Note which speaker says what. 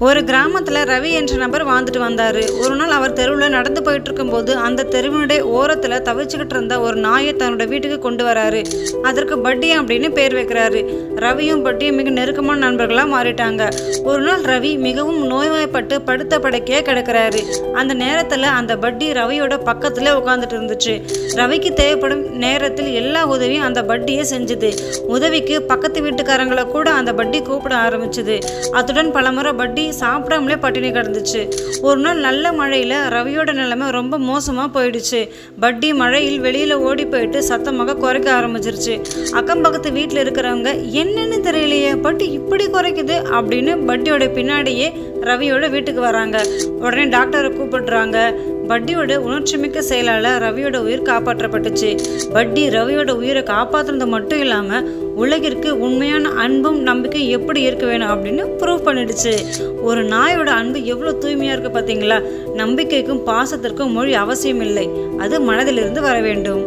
Speaker 1: ஒரு கிராமத்தில் ரவி என்ற நபர் வாழ்ந்துட்டு வந்தார். ஒரு நாள் அவர் தெருவில் நடந்து போயிட்டு இருக்கும்போது அந்த தெருவினுடைய ஓரத்தில் தவிச்சுக்கிட்டு இருந்த ஒரு நாயை தன்னோட வீட்டுக்கு கொண்டு வராரு. அதற்கு பட்டி அப்படின்னு பேர் வைக்கிறாரு. ரவியும் பட்டியும் மிக நெருக்கமான நண்பர்களாக மாறிட்டாங்க. ஒரு நாள் ரவி மிகவும் நோய்வாய்ப்பட்டு படுத்த படுக்கையே கிடக்கிறாரு. அந்த நேரத்தில் அந்த பட்டி ரவியோட பக்கத்தில் உட்காந்துட்டு இருந்துச்சு. ரவிக்கு தேவைப்படும் நேரத்தில் எல்லா உதவியும் அந்த பட்டியை செஞ்சுது. உதவிக்கு பக்கத்து வீட்டுக்காரங்களை கூட அந்த பட்டி கூப்பிட ஆரம்பிச்சுது. அத்துடன் பலமுறை பட்டி சாப்பிடாமலே பட்டினி கிடந்துச்சு. ஒரு நாள் நல்ல மழையில ரவியோட நிலைமை ரொம்ப மோசமா போயிடுச்சு. பட்டி மழையில் வெளியில ஓடி போயிட்டு சத்தமாக குறைக்க ஆரம்பிச்சிருச்சு. அக்கம் பக்கத்து வீட்டில் இருக்கிறவங்க என்னன்னு தெரியலையே பட்டி இப்படி குறைக்குது அப்படின்னு பட்டியோட பின்னாடியே ரவியோட வீட்டுக்கு வராங்க. உடனே டாக்டரை கூப்பிடுறாங்க. பட்டியோட உணர்ச்சிமிக்க செயலால் ரவியோட உயிர் காப்பாற்றப்பட்டுச்சு. பட்டி ரவியோட உயிரை காப்பாற்றுறது மட்டும் இல்லாமல் உலகிற்கு உண்மையான அன்பும் நம்பிக்கை எப்படி இருக்க வேணும் அப்படின்னு ப்ரூவ் பண்ணிடுச்சு. ஒரு நாயோட அன்பு எவ்வளோ தூய்மையாக இருக்குது பார்த்தீங்களா? நம்பிக்கைக்கும் பாசத்திற்கும் மொழி அவசியம் இல்லை, அது மனதிலிருந்து வர வேண்டும்.